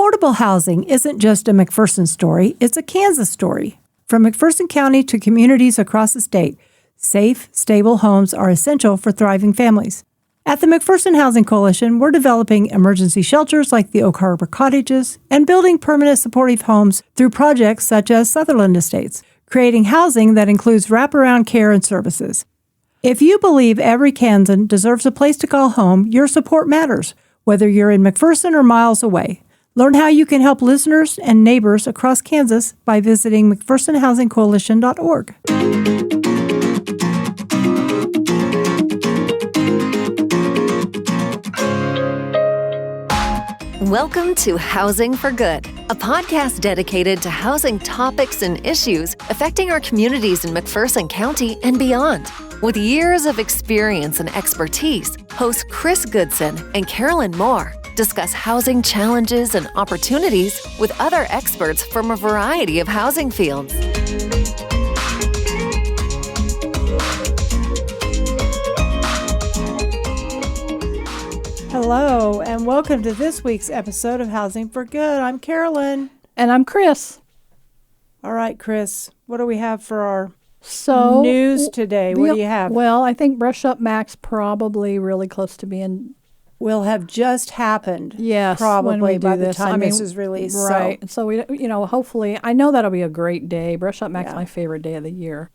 Affordable housing isn't just a McPherson story, it's a Kansas story. From McPherson County to communities across the state, safe, stable homes are essential for thriving families. At the McPherson Housing Coalition, we're developing emergency shelters like the Oak Harbor Cottages and building permanent supportive homes through projects such as Sutherland Estates, creating housing that includes wraparound care and services. If you believe every Kansan deserves a place to call home, your support matters, whether you're in McPherson or miles away. Learn how you can help listeners and neighbors across Kansas by visiting McPhersonHousingCoalition.org. Welcome to Housing for Good, a podcast dedicated to housing topics and issues affecting our communities in McPherson County and beyond. With years of experience and expertise, hosts Chris Goodson and Carolyn Moore discuss housing challenges and opportunities with other experts from a variety of housing fields. Hello, and welcome to this week's episode of Housing for Good. I'm Carolyn. And I'm Chris. All right, Chris, what do we have for our news today? What do you have? Well, I think Brush Up Max probably really close to being... will have just happened. Yes, probably by the time this is released. Right. So we, hopefully, I know that'll be a great day. Brush Up Max, my favorite day of the year.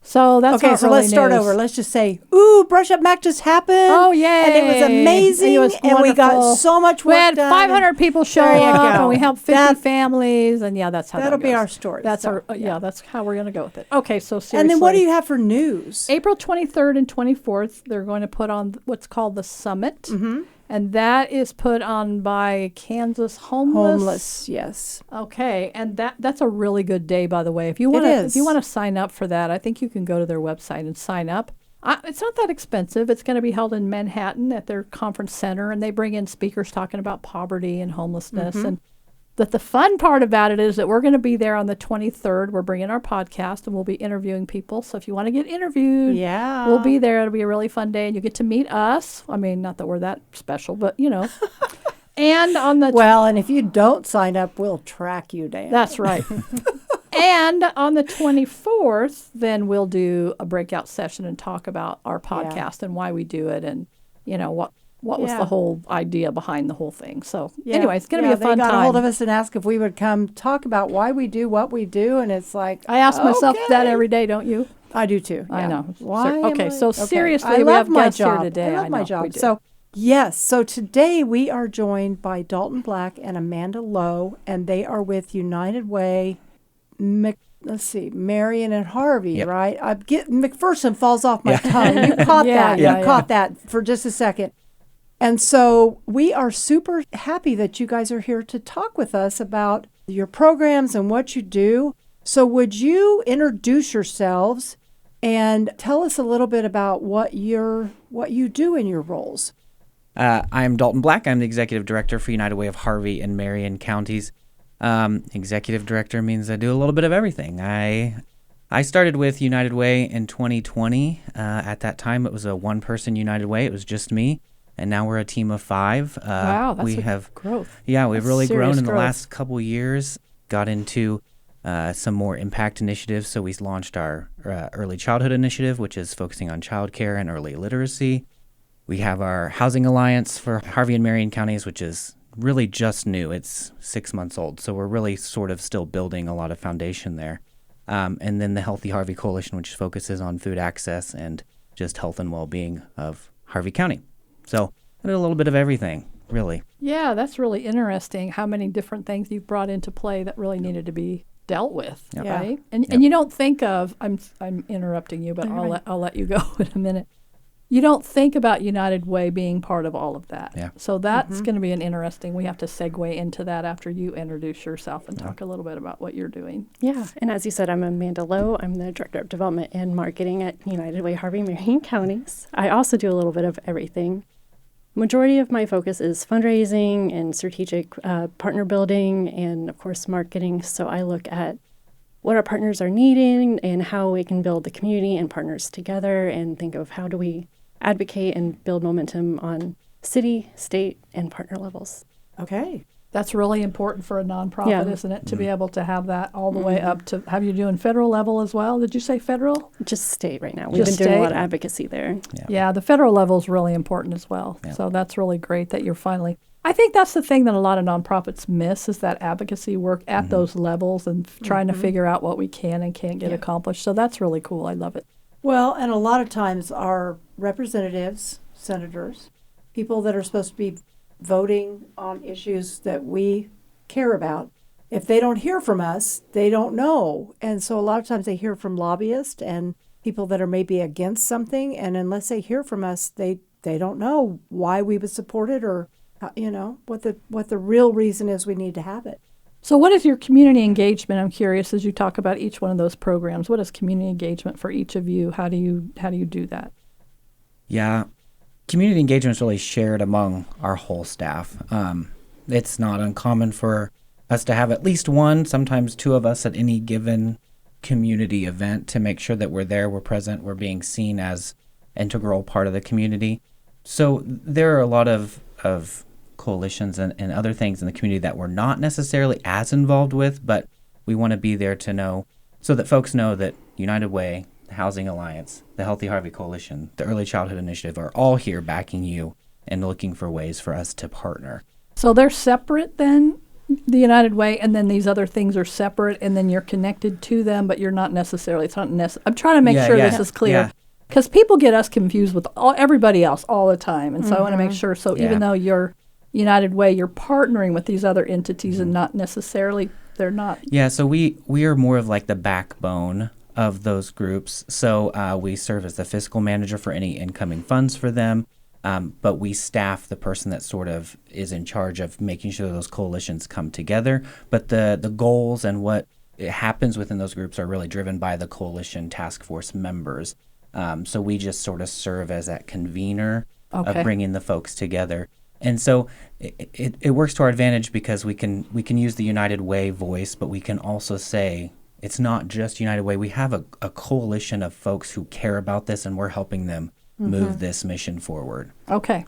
So that's okay. So let's start over. Let's just say, ooh, Brush Up Max just happened. Oh, yay! And it was amazing. And we got so much work done. We had 500 people show up, and we helped 50 families, and that's how that'll be our story. That's that's how we're gonna go with it. Okay, so seriously. And then what do you have for news? April 23rd and 24th, they're going to put on what's called the Summit. Mm-hmm. And that is put on by Kansas Homeless. Yes. Okay, and that's a really good day, by the way. If you want to sign up for that, I think you can go to their website and sign up. It's not that expensive. It's going to be held in Manhattan at their conference center, and they bring in speakers talking about poverty and homelessness. Mm-hmm. And the fun part about it is that we're going to be there on the 23rd. We're bringing our podcast, and we'll be interviewing people. So if you want to get interviewed, we'll be there. It'll be a really fun day, and you get to meet us. I mean, not that we're that special, but, And on the... and if you don't sign up, we'll track you down. That's right. And on the 24th, then we'll do a breakout session and talk about our podcast and why we do it and, what was the whole idea behind the whole thing. So anyway, it's going to be a fun time. They got a hold of us and asked if we would come talk about why we do what we do. And it's like, I ask myself that every day, don't you? I do too. I know. Why? Seriously, we have guests here today. I love my job. So today we are joined by Dalton Black and Amanda Lowe, and they are with United Way, Marion and Harvey, right? McPherson falls off my tongue. You caught that. You caught that for just a second. And so we are super happy that you guys are here to talk with us about your programs and what you do. So would you introduce yourselves and tell us a little bit about what you do in your roles? I'm Dalton Black. I'm the Executive Director for United Way of Harvey and Marion counties. Executive Director means I do a little bit of everything. I started with United Way in 2020. At that time, it was a one-person United Way. It was just me. And now we're a team of 5. Wow, that's growth. Yeah, we've really grown in the growth. last couple years. Got into some more impact initiatives. So we launched our early childhood initiative, which is focusing on childcare and early literacy. We have our Housing Alliance for Harvey and Marion counties, which is really just new. It's 6 months old. So we're really sort of still building a lot of foundation there. And then the Healthy Harvey Coalition, which focuses on food access and just health and well-being of Harvey County. So I did a little bit of everything, really. Yeah, that's really interesting how many different things you've brought into play that really needed to be dealt with, right? And you don't think of, I'm interrupting you, but I'll let you go in a minute. You don't think about United Way being part of all of that. Yeah. So that's going to be an interesting, we have to segue into that after you introduce yourself and talk a little bit about what you're doing. Yeah, and as you said, I'm Amanda Lowe. I'm the Director of Development and Marketing at United Way Harvey Marion counties. I also do a little bit of everything. Majority of my focus is fundraising and strategic partner building and, of course, marketing. So I look at what our partners are needing and how we can build the community and partners together and think of how do we advocate and build momentum on city, state, and partner levels. Okay. That's really important for a nonprofit, isn't it, to be able to have that all the way up to, have you doing federal level as well? Did you say federal? Just state right now. We've been doing a lot of advocacy there. Yeah, the federal level is really important as well. So that's really great that you're finally, I think that's the thing that a lot of nonprofits miss, is that advocacy work at those levels and trying to figure out what we can and can't get accomplished. So that's really cool. I love it. Well, and a lot of times our representatives, senators, people that are supposed to be voting on issues that we care about, if they don't hear from us, they don't know. And so a lot of times they hear from lobbyists and people that are maybe against something, and unless they hear from us, they don't know why we would support it, or what the real reason is we need to have it. So what is your community engagement? I'm curious, as you talk about each one of those programs, what is community engagement for each of you? How do you do that? Yeah. Community engagement is really shared among our whole staff. It's not uncommon for us to have at least one, sometimes two of us at any given community event to make sure that we're there, we're present, we're being seen as integral part of the community. So there are a lot of coalitions and other things in the community that we're not necessarily as involved with, but we want to be there to know, so that folks know that United Way, the Housing Alliance, the Healthy Harvey Coalition, the Early Childhood Initiative are all here backing you and looking for ways for us to partner. So they're separate then, the United Way, and then these other things are separate, and then you're connected to them, but you're not necessarily, I'm trying to make sure this is clear, because people get us confused with everybody else all the time, and so I want to make sure, even though you're United Way, you're partnering with these other entities and not necessarily, they're not. Yeah, so we are more of like the backbone of those groups. So we serve as the fiscal manager for any incoming funds for them, but we staff the person that sort of is in charge of making sure those coalitions come together. But the goals and what happens within those groups are really driven by the coalition task force members. So we just sort of serve as that convener of bringing the folks together. And so it works to our advantage because we can use the United Way voice, but we can also say it's not just United Way. We have a coalition of folks who care about this, and we're helping them move this mission forward. Okay.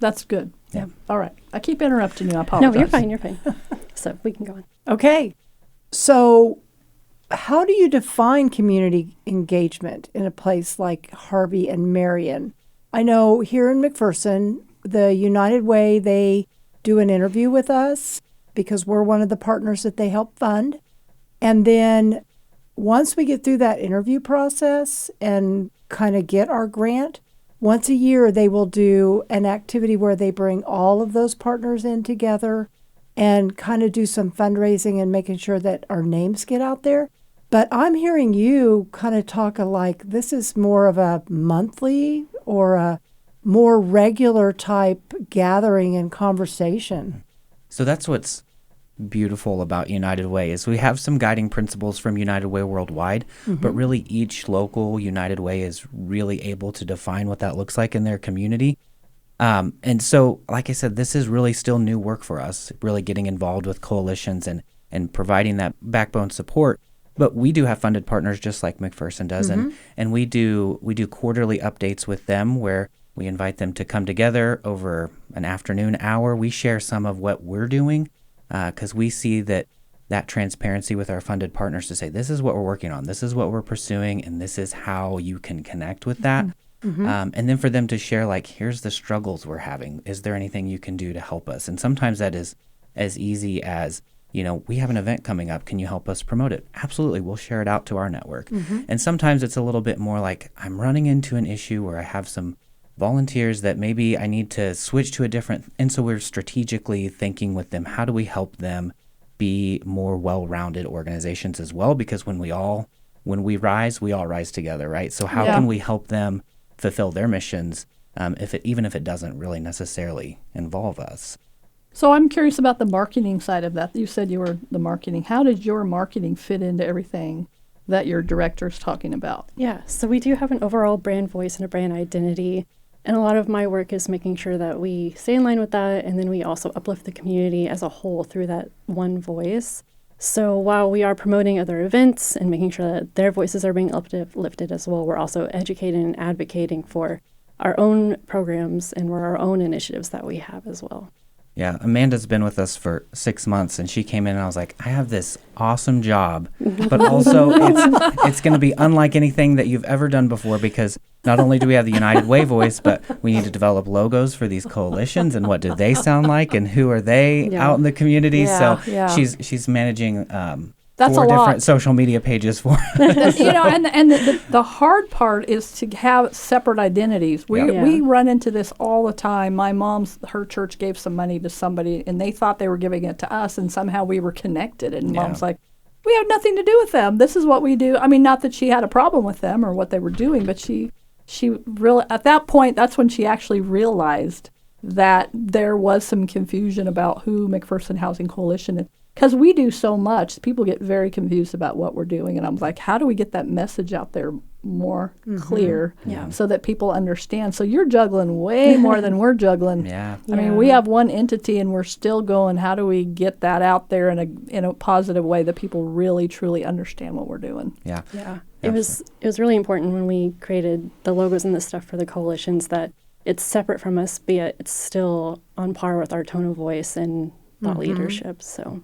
That's good. Yeah. All right. I keep interrupting you. I apologize. No, you're fine. So we can go on. Okay. So how do you define community engagement in a place like Harvey and Marion? I know here in McPherson, the United Way, they do an interview with us because we're one of the partners that they help fund. And then once we get through that interview process and kind of get our grant, once a year they will do an activity where they bring all of those partners in together and kind of do some fundraising and making sure that our names get out there. But I'm hearing you kind of talk like this is more of a monthly or a more regular type gathering and conversation. So that's what's beautiful about United Way is we have some guiding principles from United Way worldwide, but really each local United Way is really able to define what that looks like in their community. And so, like I said, this is really still new work for us, really getting involved with coalitions and providing that backbone support. But we do have funded partners just like McPherson does, and we do quarterly updates with them where we invite them to come together over an afternoon hour. We share some of what we're doing because we see that transparency with our funded partners to say, this is what we're working on, this is what we're pursuing, and this is how you can connect with that. And then for them to share, like, here's the struggles we're having. Is there anything you can do to help us? And sometimes that is as easy as, we have an event coming up. Can you help us promote it? Absolutely. We'll share it out to our network. And sometimes it's a little bit more like I'm running into an issue where I have some volunteers that maybe I need to switch to a different. And so we're strategically thinking with them, how do we help them be more well-rounded organizations as well? Because when we rise, we all rise together, right? So how can we help them fulfill their missions even if it doesn't really necessarily involve us? So I'm curious about the marketing side of that. You said you were the marketing. How did your marketing fit into everything that your director's talking about? Yeah, so we do have an overall brand voice and a brand identity. And a lot of my work is making sure that we stay in line with that, and then we also uplift the community as a whole through that one voice. So while we are promoting other events and making sure that their voices are being uplifted as well, we're also educating and advocating for our own programs and for our own initiatives that we have as well. Yeah, Amanda's been with us for 6 months, and she came in and I was like, I have this awesome job, but also it's going to be unlike anything that you've ever done before, because not only do we have the United Way voice, but we need to develop logos for these coalitions, and what do they sound like, and who are they out in the community. She's managing That's 4 a different lot. social media pages for and the hard part is to have separate identities. We run into this all the time. My her church gave some money to somebody, and they thought they were giving it to us, and somehow we were connected. And Mom's like, we have nothing to do with them. This is what we do. I mean, not that she had a problem with them or what they were doing, but she really, at that point, that's when she actually realized that there was some confusion about who McPherson Housing Coalition is. Because we do so much, people get very confused about what we're doing. And I'm like, how do we get that message out there more clear so that people understand? So you're juggling way more than we're juggling. I mean, we have one entity and we're still going, how do we get that out there in a positive way that people really, truly understand what we're doing? Yeah. It was really important when we created the logos and the stuff for the coalitions that it's separate from us, but yet it's still on par with our tone of voice and thought leadership. So,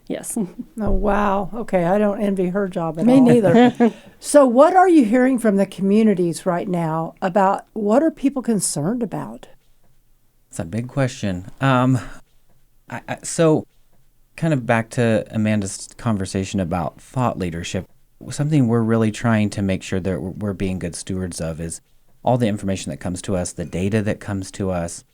yes. Oh, wow. Okay, I don't envy her job at all. Me neither. So what are you hearing from the communities right now about what are people concerned about? It's a big question. So kind of back to Amanda's conversation about thought leadership, something we're really trying to make sure that we're being good stewards of is all the information that comes to us, the data that comes to us.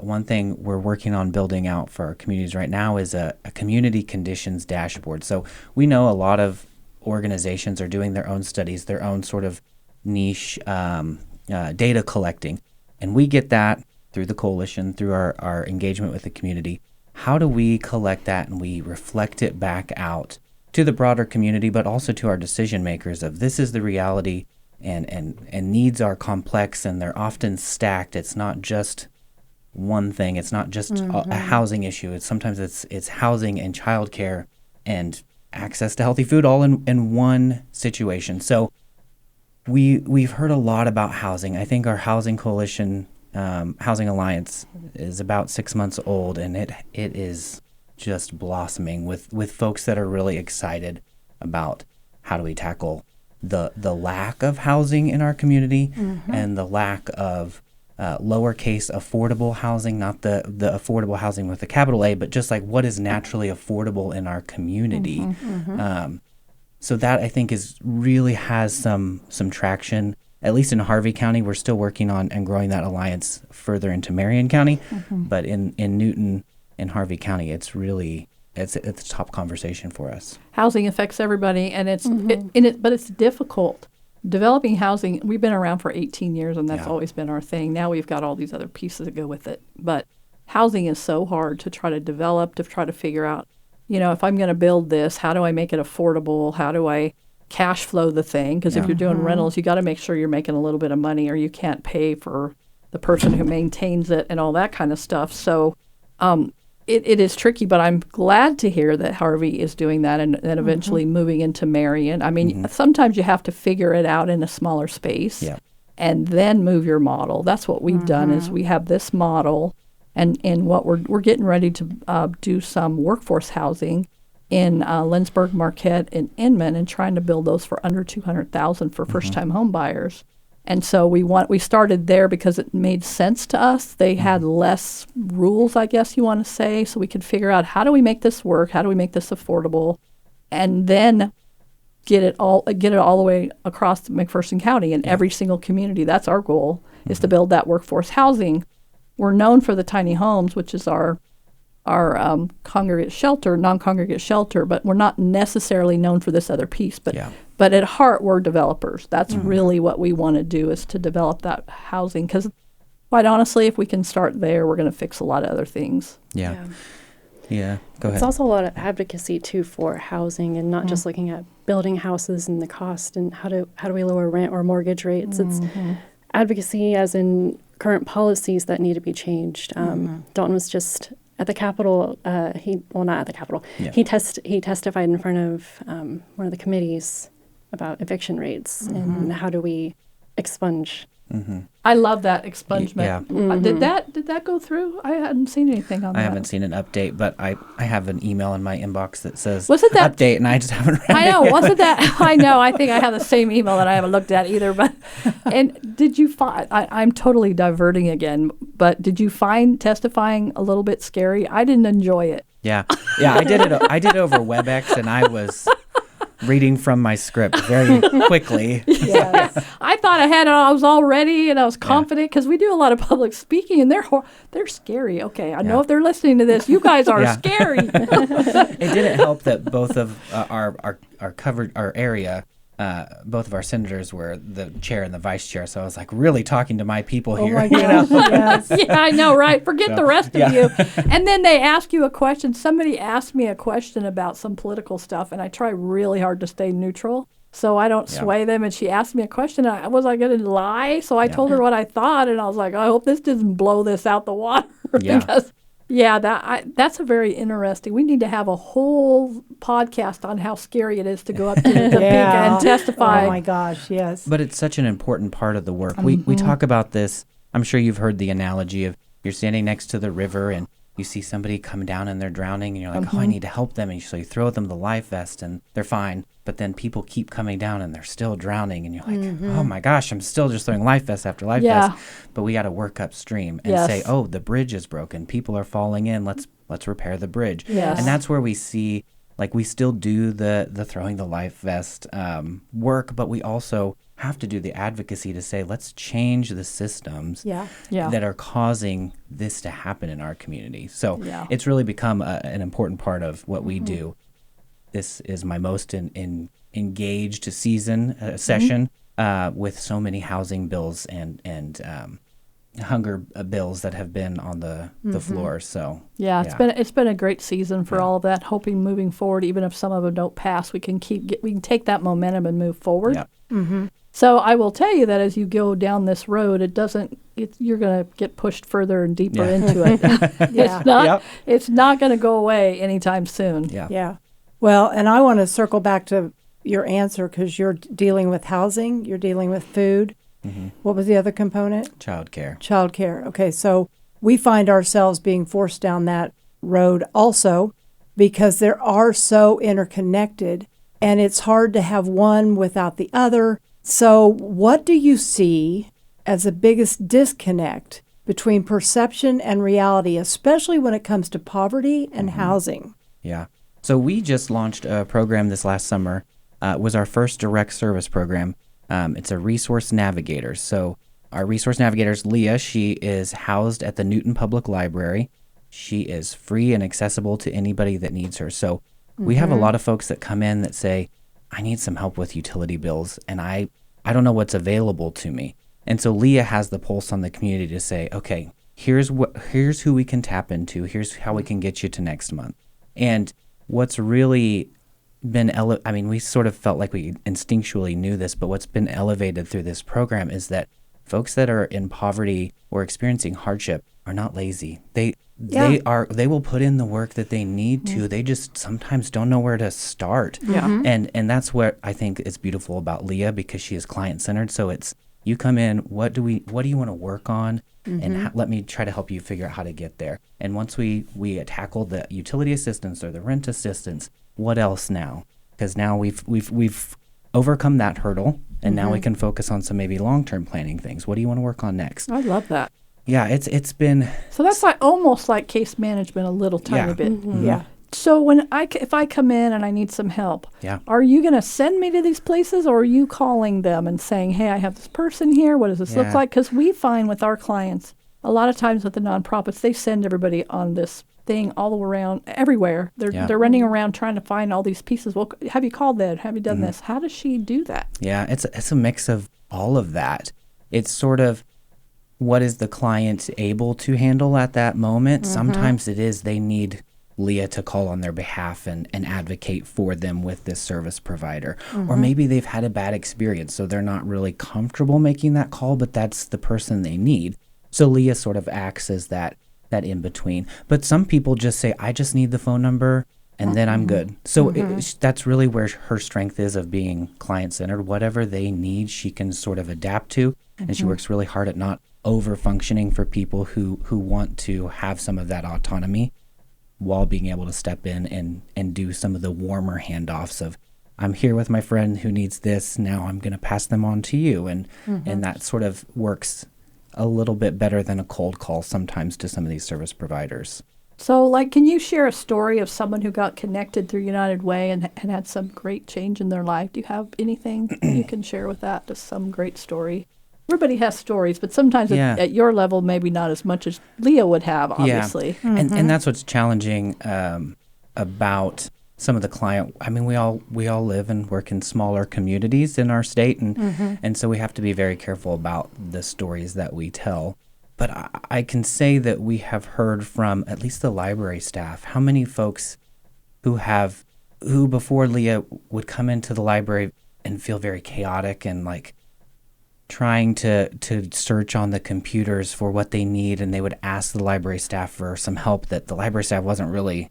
One thing we're working on building out for our communities right now is a community conditions dashboard. So we know a lot of organizations are doing their own studies, their own sort of niche data collecting. And we get that through the coalition, through our engagement with the community. How do we collect that and we reflect it back out to the broader community, but also to our decision makers of this is the reality, and needs are complex and they're often stacked. It's not just one thing. It's not just a housing issue. Sometimes it's housing and childcare and access to healthy food all in one situation. So we've heard a lot about housing. I think our housing coalition, Housing Alliance, is about 6 months old, and it is just blossoming with folks that are really excited about how do we tackle the lack of housing in our community and the lack of lowercase affordable housing, not the affordable housing with a capital A, but just like what is naturally affordable in our community. So that I think really has some traction. At least in Harvey County, we're still working on and growing that alliance further into Marion County. But in Newton and Harvey County, it's a top conversation for us. Housing affects everybody, and but it's difficult. Developing housing, we've been around for 18 years, and that's always been our thing. Now we've got all these other pieces that go with it. But housing is so hard to try to develop, to try to figure out, if I'm going to build this, how do I make it affordable? How do I cash flow the thing? Because if you're doing rentals, you got to make sure you're making a little bit of money, or you can't pay for the person who maintains it and all that kind of stuff. So it is tricky, but I'm glad to hear that Harvey is doing that and eventually moving into Marion. I mean, sometimes you have to figure it out in a smaller space and then move your model. That's what we've done is we have this model, and what we're getting ready to do some workforce housing in Lindsborg, Marquette, and Inman, and trying to build those for under $200,000 for first-time home buyers. And so we started there because it made sense to us. They had less rules, I guess you want to say, so we could figure out how do we make this work, how do we make this affordable, and then get it all the way across McPherson County in every single community. That's our goal, is to build that workforce housing. We're known for the tiny homes, which is our congregate shelter, non-congregate shelter, but we're not necessarily known for this other piece. But at heart, we're developers. That's really what we want to do, is to develop that housing. Because quite honestly, if we can start there, we're going to fix a lot of other things. Yeah. Go ahead. It's also a lot of advocacy too for housing, and not just looking at building houses and the cost and how do we lower rent or mortgage rates. It's advocacy as in current policies that need to be changed. Dalton was just at the Capitol. Not at the Capitol. Yeah. He testified in front of one of the committees about eviction rates and how do we expunge I love that expungement. Yeah. Did that go through? I hadn't seen anything on that. I haven't seen an update, but I have an email in my inbox that says Wasn't that update, and I just haven't read I it. know, wasn't that? I know. I think I have the same email that I haven't looked at either. But and did you find? I'm totally diverting again. But did you find testifying a little bit scary? I didn't enjoy it. Yeah. I did it. I did it over WebEx, and I was reading from my script very quickly. Yes. I thought I was all ready and I was confident because we do a lot of public speaking and they're scary. Okay, I know if they're listening to this, you guys are scary. It didn't help that both of our area, both of our senators were the chair and the vice chair. So I was like really talking to my people here. Oh my gosh, yes. Yeah, I know, right? Forget the rest of you. And then they ask you a question. Somebody asked me a question about some political stuff, and I try really hard to stay neutral so I don't sway them. And she asked me a question. Was I going to lie? So I told her what I thought, and I was like, I hope this doesn't blow this out the water. Because that's a very interesting. We need to have a whole podcast on how scary it is to go up to the Topeka and testify. Oh my gosh, yes. But it's such an important part of the work. We talk about this. I'm sure you've heard the analogy of you're standing next to the river and you see somebody come down and they're drowning and you're like, oh, I need to help them. And so you throw them the life vest and they're fine. But then people keep coming down and they're still drowning. And you're like, oh my gosh, I'm still just throwing life vest after life vest. But we got to work upstream and say, oh, the bridge is broken. People are falling in. Let's repair the bridge. Yes. And that's where we see, like, we still do the throwing the life vest work, but we also have to do the advocacy to say, let's change the systems that are causing this to happen in our community. So it's really become an important part of what we do. This is my most engaged session with so many housing bills and hunger bills that have been on the floor. So it's been a great season for all of that. Hoping moving forward, even if some of them don't pass, we can take that momentum and move forward. So I will tell you that as you go down this road, you're going to get pushed further and deeper into it. It's not going to go away anytime soon. Yeah. Well, and I want to circle back to your answer because you're dealing with housing, you're dealing with food. What was the other component? Childcare. Okay, so we find ourselves being forced down that road also because they are so interconnected and it's hard to have one without the other. So what do you see as the biggest disconnect between perception and reality, especially when it comes to poverty and housing? Yeah. So we just launched a program this last summer. It was our first direct service program. It's a resource navigator. So our resource navigator is Leah. She is housed at the Newton Public Library. She is free and accessible to anybody that needs her. So we have a lot of folks that come in that say, I need some help with utility bills, and I don't know what's available to me. And so Leah has the pulse on the community to say, okay, here's who we can tap into. Here's how we can get you to next month. And what's really been we sort of felt like we instinctually knew this, but what's been elevated through this program is that folks that are in poverty or experiencing hardship are not lazy. They will put in the work that they need to. They just sometimes don't know where to start. And that's what I think is beautiful about Leah, because she is client centered. So it's, you come in, what do you want to work on? And let me try to help you figure out how to get there. And once we tackle the utility assistance or the rent assistance, what else now? Because now we've overcome that hurdle, and now we can focus on some maybe long-term planning things. What do you want to work on next? I love that. Yeah, it's been... So that's almost like case management a little tiny bit. Yeah. So if I come in and I need some help, Yeah. Are you going to send me to these places, or are you calling them and saying, hey, I have this person here. What does this look like? Because we find with our clients, a lot of times with the nonprofits, they send everybody on this thing all around, everywhere. They're running around trying to find all these pieces. Well, have you called that? Have you done this? How does she do that? Yeah, it's a mix of all of that. It's sort of, what is the client able to handle at that moment? Sometimes it is they need Leah to call on their behalf and advocate for them with this service provider. Or maybe they've had a bad experience, so they're not really comfortable making that call, but that's the person they need. So Leah sort of acts as that in between. But some people just say, I just need the phone number and then I'm good. So that's really where her strength is of being client-centered. Whatever they need, she can sort of adapt to. and she works really hard at not over-functioning for people who want to have some of that autonomy while being able to step in and do some of the warmer handoffs of, I'm here with my friend who needs this, now I'm going to pass them on to you. And that sort of works a little bit better than a cold call sometimes to some of these service providers. So, can you share a story of someone who got connected through United Way and had some great change in their life? Do you have anything you can share with that? Just some great story? Everybody has stories, but sometimes at your level, maybe not as much as Leah would have, obviously. Yeah. And that's what's challenging about some of the client. I mean, we all live and work in smaller communities in our state, and so we have to be very careful about the stories that we tell. But I can say that we have heard from at least the library staff how many folks who before Leah would come into the library and feel very chaotic and trying to search on the computers for what they need, and they would ask the library staff for some help that the library staff wasn't really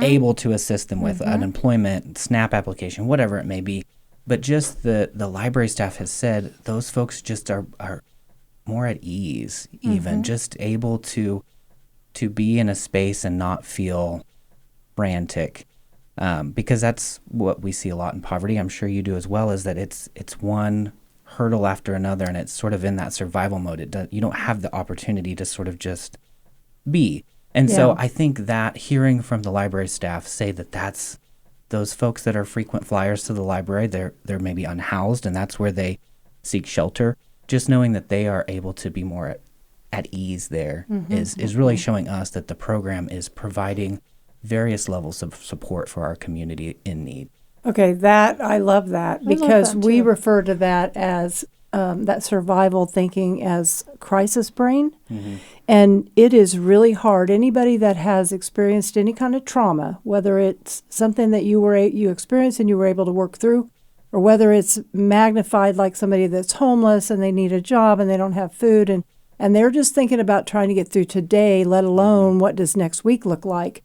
able to assist them with, unemployment, SNAP application, whatever it may be. But just the library staff has said those folks just are more at ease, even just able to be in a space and not feel frantic, because that's what we see a lot in poverty. I'm sure you do as well, is that it's one hurdle after another, and it's sort of in that survival mode. You don't have the opportunity to sort of just be. And so I think that hearing from the library staff say that that's those folks that are frequent flyers to the library, they're maybe unhoused, and that's where they seek shelter. Just knowing that they are able to be more at ease there is really showing us that the program is providing various levels of support for our community in need. Okay, I love that, because we refer to that as that survival thinking as crisis brain. And it is really hard. Anybody that has experienced any kind of trauma, whether it's something that you experienced and you were able to work through, or whether it's magnified like somebody that's homeless and they need a job and they don't have food, and they're just thinking about trying to get through today, let alone what does next week look like.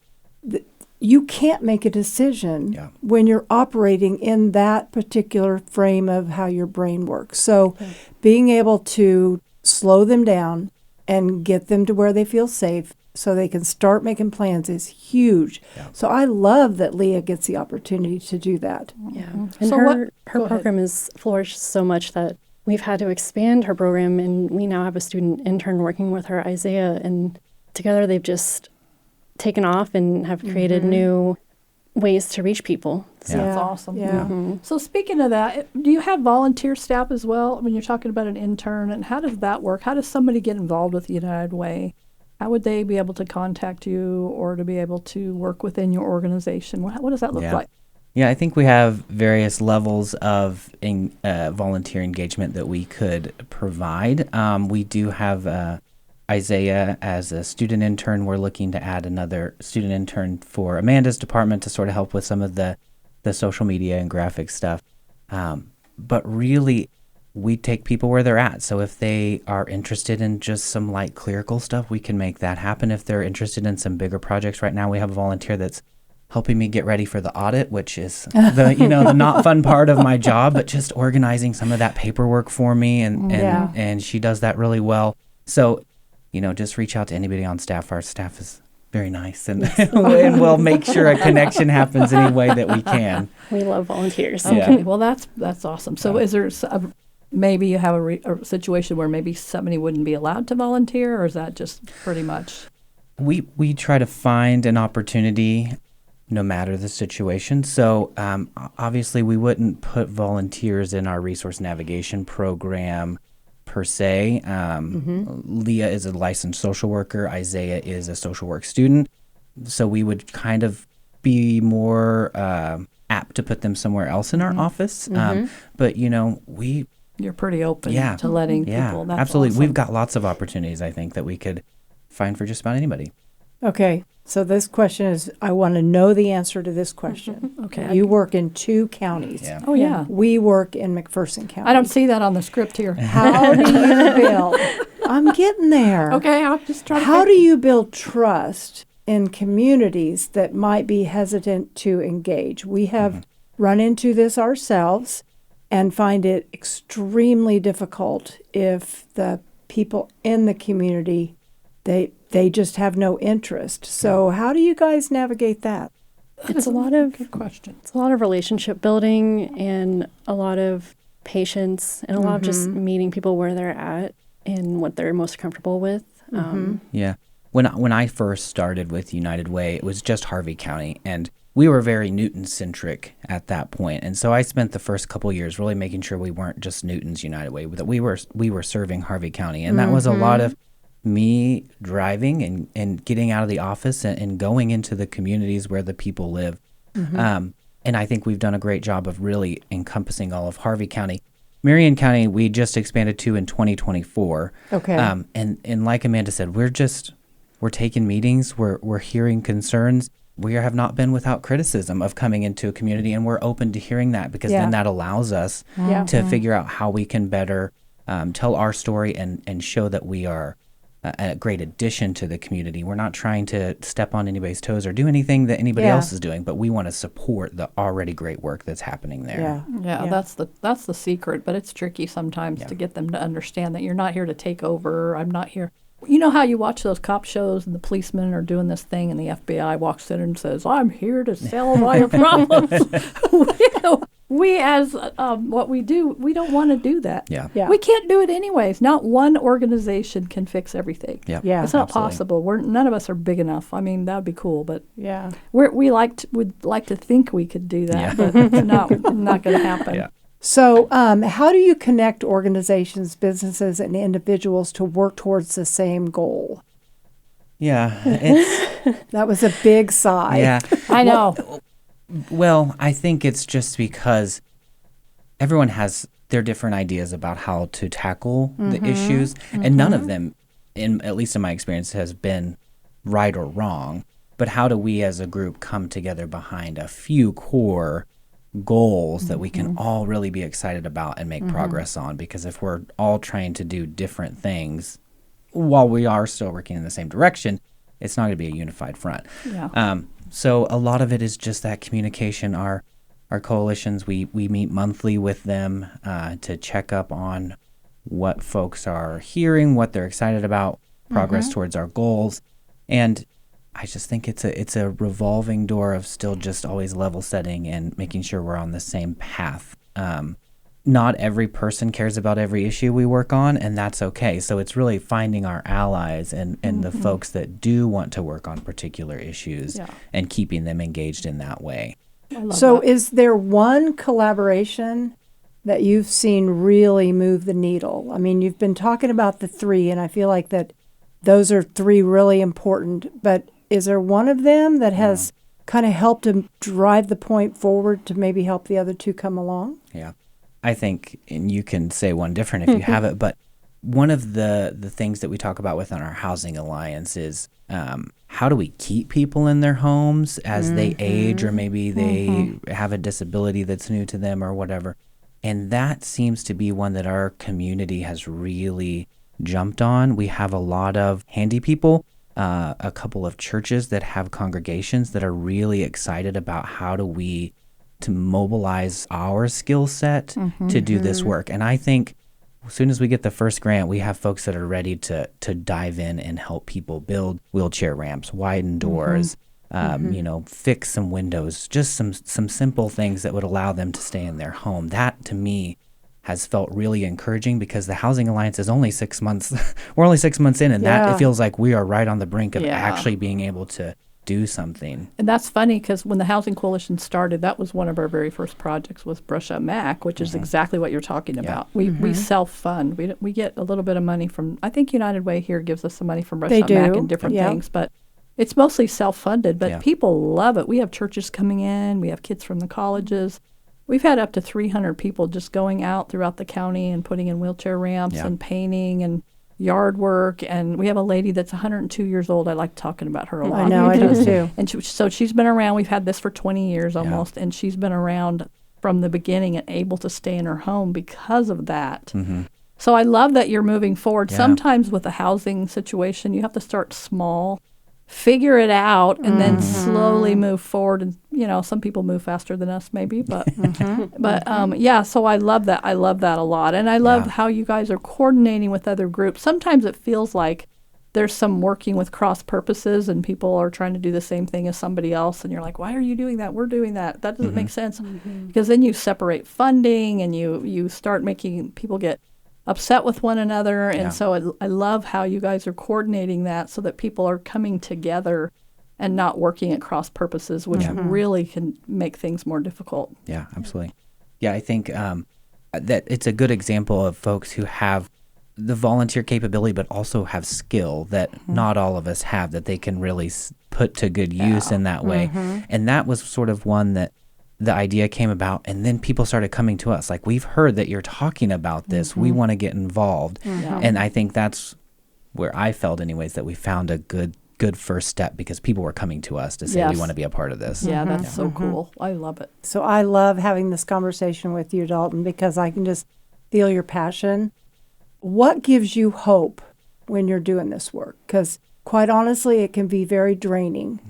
You can't make a decision when you're operating in that particular frame of how your brain works. So being able to slow them down and get them to where they feel safe so they can start making plans is huge. So I love that Leah gets the opportunity to do that. And so her program has flourished so much that we've had to expand her program, and we now have a student intern working with her, Isaiah, and together they've just taken off and have created new ways to reach people. So that's awesome. So speaking of that, do you have volunteer staff as well when you're talking about an intern, and how does that work? How does somebody get involved with United Way? How would they be able to contact you or to be able to work within your organization? What does that look like? Yeah, I think we have various levels of volunteer engagement that we could provide. We do have Isaiah as a student intern. We're looking to add another student intern for Amanda's department to sort of help with some of the social media and graphic stuff. But really, we take people where they're at. So if they are interested in just some light clerical stuff, we can make that happen. If they're interested in some bigger projects, right now we have a volunteer that's helping me get ready for the audit, which is the not fun part of my job, but just organizing some of that paperwork for me, and she does that really well. So, just reach out to anybody on staff. Our staff is very nice, and we'll make sure a connection happens any way that we can. We love volunteers. Okay, well that's awesome. So is there maybe you have a situation where maybe somebody wouldn't be allowed to volunteer, or is that just pretty much? We try to find an opportunity no matter the situation. So obviously we wouldn't put volunteers in our resource navigation program per se. Leah is a licensed social worker. Isaiah is a social work student. So we would kind of be more apt to put them somewhere else in our office. But, You're pretty open to letting people. That's absolutely. Awesome. We've got lots of opportunities, I think, that we could find for just about anybody. Okay, so this question is, I want to know the answer to this question. Okay. You work in 2 counties. Yeah. Oh, yeah. We work in McPherson County. I don't see that on the script here. How do you build? I'm getting there. Okay, I'll just try to. How do you build trust in communities that might be hesitant to engage? We have run into this ourselves. and find it extremely difficult if the people in the community, they just have no interest. So how do you guys navigate that? It's a lot of good question. It's a lot of relationship building and a lot of patience and a lot of just meeting people where they're at and what they're most comfortable with. Yeah. When I first started with United Way, it was just Harvey County, and we were very Newton-centric at that point. And so I spent the first couple years really making sure we weren't just Newton's United Way, that we were serving Harvey County. And that was a lot of me driving and getting out of the office and going into the communities where the people live. And I think we've done a great job of really encompassing all of Harvey County. Marion County, we just expanded to in 2024. Okay. And like Amanda said, we're taking meetings, we're hearing concerns. We have not been without criticism of coming into a community, and we're open to hearing that because then that allows us to figure out how we can better tell our story and show that we are a great addition to the community. We're not trying to step on anybody's toes or do anything that anybody else is doing, but we want to support the already great work that's happening there. Yeah, that's the secret, but it's tricky sometimes to get them to understand that you're not here to take over. I'm not here. You know how you watch those cop shows and the policemen are doing this thing and the FBI walks in and says, I'm here to solve all your problems. We as what we do, we don't want to do that. Yeah. We can't do it anyways. Not one organization can fix everything. Yeah. It's not absolutely. possible. None of us are big enough. I mean, that would be cool, but would like to think we could do that, but it's not going to happen. Yeah. So how do you connect organizations, businesses, and individuals to work towards the same goal? Yeah. That was a big sigh. Yeah. I know. Well, I think it's just because everyone has their different ideas about how to tackle the issues, and none of them, at least in my experience, has been right or wrong. But how do we as a group come together behind a few core goals that we can all really be excited about and make progress on? Because if we're all trying to do different things while we are still working in the same direction, it's not going to be a unified front. Yeah. So a lot of it is just that communication. Our coalitions, we meet monthly with them to check up on what folks are hearing, what they're excited about, progress towards our goals. And I just think it's a revolving door of still just always level setting and making sure we're on the same path. Not every person cares about every issue we work on, and that's okay. So it's really finding our allies and the folks that do want to work on particular issues and keeping them engaged in that way. So is there one collaboration that you've seen really move the needle? I mean, you've been talking about the three, and I feel like that those are three really important, but is there one of them that has kind of helped to drive the point forward to maybe help the other two come along? Yeah. I think, and you can say one different if you have it, but one of the things that we talk about within our housing alliance is how do we keep people in their homes as they age, or maybe they have a disability that's new to them or whatever. And that seems to be one that our community has really jumped on. We have a lot of handy people, a couple of churches that have congregations that are really excited about how do we to mobilize our skill set to do this work. And I think as soon as we get the first grant, we have folks that are ready to dive in and help people build wheelchair ramps, widen doors, fix some windows, just some simple things that would allow them to stay in their home. That, to me, has felt really encouraging because the Housing Alliance is only 6 months. We're only 6 months in, and that it feels like we are right on the brink of actually being able to do something. And that's funny because when the Housing Coalition started, that was one of our very first projects was Brush Up Mac, which is exactly what you're talking about. We self-fund. We get a little bit of money from, I think United Way here gives us some money from Brush Up Mac and different things, but it's mostly self-funded, but people love it. We have churches coming in. We have kids from the colleges. We've had up to 300 people just going out throughout the county and putting in wheelchair ramps and painting and yard work, and we have a lady that's 102 years old. I like talking about her a lot. I know, I do too. And so she's been around. We've had this for 20 years almost, and she's been around from the beginning and able to stay in her home because of that. So I love that you're moving forward. Sometimes with the housing situation, you have to start small, figure it out and then slowly move forward. And, some people move faster than us maybe, but, so I love that. I love that a lot. And I love how you guys are coordinating with other groups. Sometimes it feels like there's some working with cross purposes and people are trying to do the same thing as somebody else. And you're like, why are you doing that? We're doing that. That doesn't make sense. Because then you separate funding and you start making people get upset with one another. And so I love how you guys are coordinating that so that people are coming together and not working at cross purposes, which really can make things more difficult. Yeah, absolutely. Yeah, I think that it's a good example of folks who have the volunteer capability, but also have skill that not all of us have, that they can really put to good use in that way. And that was sort of one that the idea came about, and then people started coming to us like, we've heard that you're talking about this. We want to get involved. And I think that's where I felt anyways, that we found a good first step, because people were coming to us to say, we want to be a part of this. Yeah, that's so cool. I love it. So I love having this conversation with you, Dalton, because I can just feel your passion. What gives you hope when you're doing this work? Because quite honestly, it can be very draining.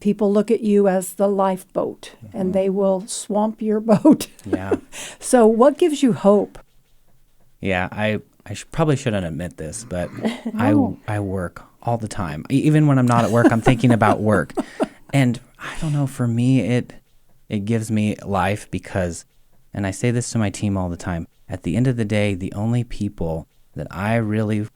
People look at you as the lifeboat, and they will swamp your boat. So what gives you hope? Yeah, I probably shouldn't admit this, but I work all the time. Even when I'm not at work, I'm thinking about work. And I don't know, for me, it gives me life because, and I say this to my team all the time, at the end of the day, the only people that I really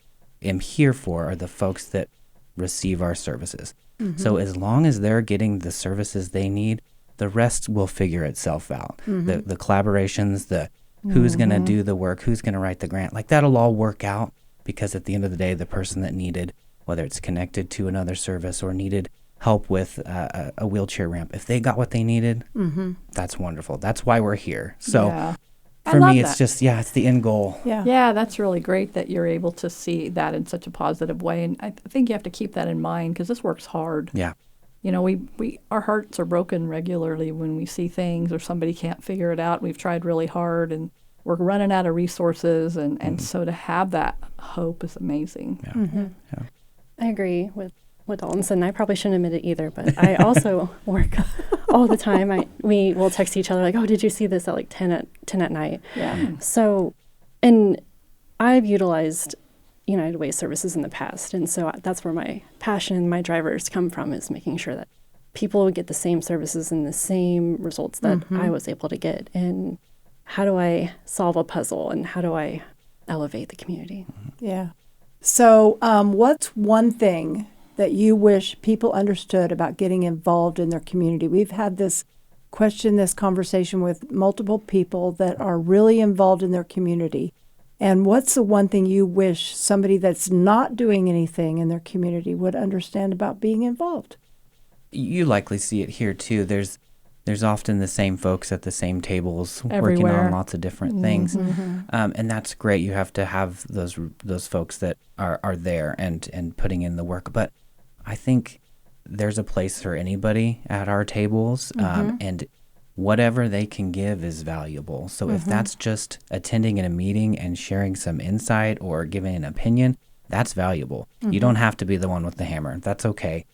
am here for are the folks that receive our services. So as long as they're getting the services they need, the rest will figure itself out. The collaborations, the who's going to do the work, who's going to write the grant, like that'll all work out, because at the end of the day, the person that needed, whether it's connected to another service or needed help with a wheelchair ramp, if they got what they needed, that's wonderful. That's why we're here. So for me, it's just, it's the end goal. Yeah, that's really great that you're able to see that in such a positive way. And I think you have to keep that in mind, because this work's hard. Yeah. We our hearts are broken regularly when we see things or somebody can't figure it out. We've tried really hard and we're running out of resources. And so to have that hope is amazing. I agree with what Dalton said, and I probably shouldn't admit it either, but I also work all the time. We will text each other like, oh, did you see this at like 10 at night? So, and I've utilized United Way services in the past, and so that's where my passion and my drivers come from, is making sure that people get the same services and the same results that I was able to get. And how do I solve a puzzle, and how do I elevate the community? So what's one thing that you wish people understood about getting involved in their community? We've had this conversation with multiple people that are really involved in their community. And what's the one thing you wish somebody that's not doing anything in their community would understand about being involved? You likely see it here too. There's often the same folks at the same tables everywhere, working on lots of different things. And that's great. You have to have those folks that are there and putting in the work. But I think there's a place for anybody at our tables, and whatever they can give is valuable. So if that's just attending a meeting and sharing some insight or giving an opinion, that's valuable. You don't have to be the one with the hammer. That's okay.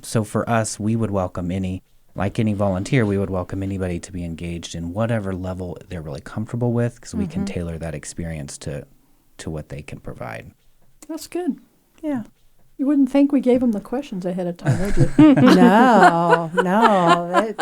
So for us, we would welcome any volunteer, we would welcome anybody to be engaged in whatever level they're really comfortable with, because we can tailor that experience to what they can provide. That's good. Yeah. You wouldn't think we gave them the questions ahead of time, would you? No.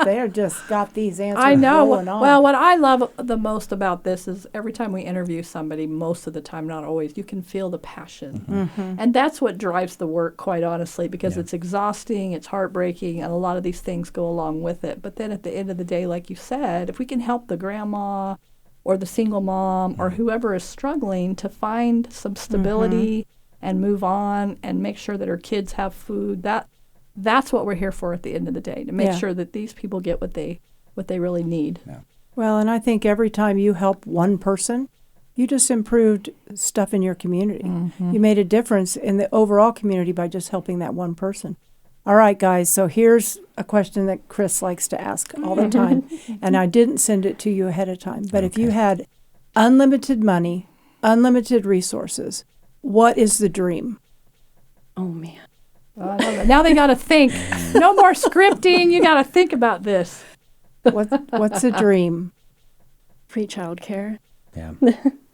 They're just got these answers. I know. Rolling on. Well, what I love the most about this is every time we interview somebody, most of the time, not always, you can feel the passion. And that's what drives the work, quite honestly, because it's exhausting, it's heartbreaking, and a lot of these things go along with it. But then at the end of the day, like you said, if we can help the grandma or the single mom or whoever is struggling to find some stability and move on and make sure that her kids have food, that's what we're here for at the end of the day, to make sure that these people get what they really need. Well, and I think every time you help one person, you just improved stuff in your community. You made a difference in the overall community by just helping that one person. All right, guys, so here's a question that Chris likes to ask all the time, and I didn't send it to you ahead of time, but if you had unlimited money, unlimited resources, what is the dream? Oh, man. I love Now they got to think. No more scripting. You got to think about this. What's a dream? Free childcare. Yeah.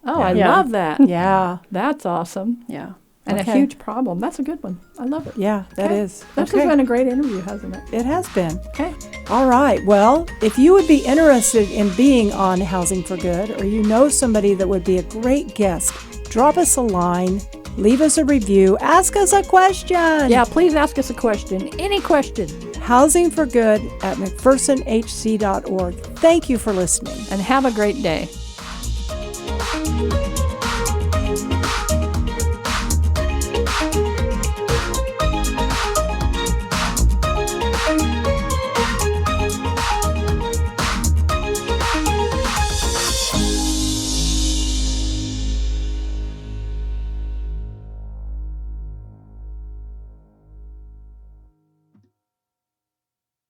Oh, I Yeah. love that. Yeah. That's awesome. Yeah. And a Okay. huge problem. That's a good one. I love it. Yeah, that Okay. is. This has been a great interview, hasn't it? It has been. Okay. All right. Well, if you would be interested in being on Housing for Good, or you know somebody that would be a great guest, drop us a line, leave us a review, ask us a question. Yeah, please ask us a question. Any question. Housing for Good at McPhersonHC.org. Thank you for listening. And have a great day.